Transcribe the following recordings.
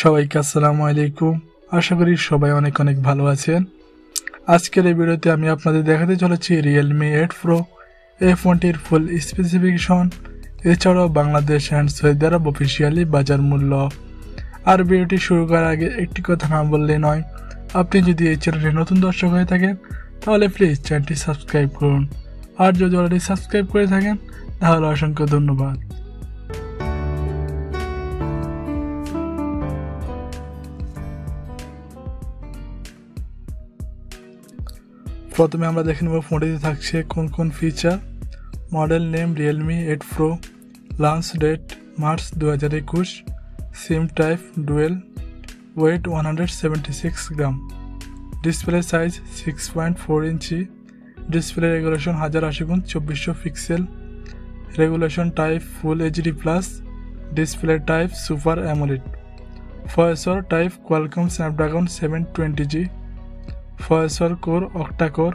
সবাইকে আসসালামু আলাইকুম। আশা করি সবাই অনেক অনেক ভালো আছেন। আজকের এই ভিডিওতে আমি আপনাদের দেখাতে চলেছি Realme 8 Pro। এই ফোনটির ফুল স্পেসিফিকেশন, এছাড়াও Bangladesh and Saudi Arab officially বাজার মূল্য। আর ভিডিওটি শুরু করার আগে একটি কথা না বললে নয়, আপনি যদি এই চ্যানেলে নতুন দর্শক হয়ে থাকেন তাহলে প্লিজ চ্যানেলটি সাবস্ক্রাইব করুন, আর যদি অলরেডি সাবস্ক্রাইব করে থাকেন তাহলে অসংখ্য ধন্যবাদ। প্রথমে আমরা দেখে নেব ফোনটিতে থাকছে কোন কোন feature. Model name Realme 8 Pro, launch date March 2021, SIM type dual, weight 176 gram, display size 6.4 inch, display regulation 1080x2400 pixel, regulation type full HD plus, display type super AMOLED, processor type Qualcomm Snapdragon 720G, processor core octa core,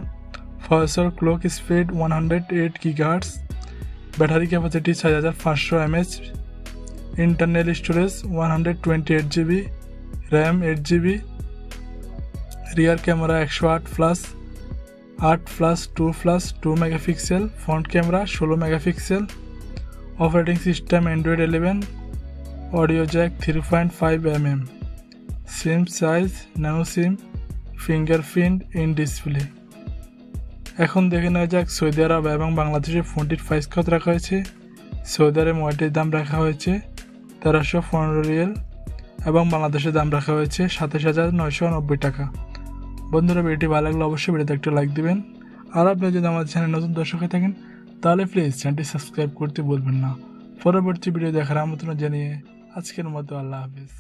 processor clock speed 108 GHz, battery capacity 6500 mAh, internal storage 128GB, RAM 8GB, rear camera 108+8+2+2 megapixel, front camera 16 megapixel, operating system Android 11, audio Jack 3.5mm, SIM size nano SIM, fingerprint in display. এখন দেখে নেওয়া যাক Saudi আরব এবং বাংলাদেশে ফোনটির price কত রাখা হয়েছে। সৌদি আরবে মোবাইলটির দাম রাখা হয়েছে 1315 রিয়াল এবং বাংলাদেশের দাম রাখা হয়েছে 27,990 টাকা। বন্ধুরা, ভিডিওটি ভালো লাগলে অবশ্যই ভিডিওতে একটা লাইক দিবেন, আর আপনি যদি আমাদের চ্যানেলে নতুন দর্শক হয়ে থাকেন তাহলে প্লিজ চ্যানেলটি সাবস্ক্রাইব করতে বলবেন না। পরবর্তী ভিডিও দেখার আমন্ত্রণ জানিয়ে আজকের মতো আল্লাহ হাফেজ।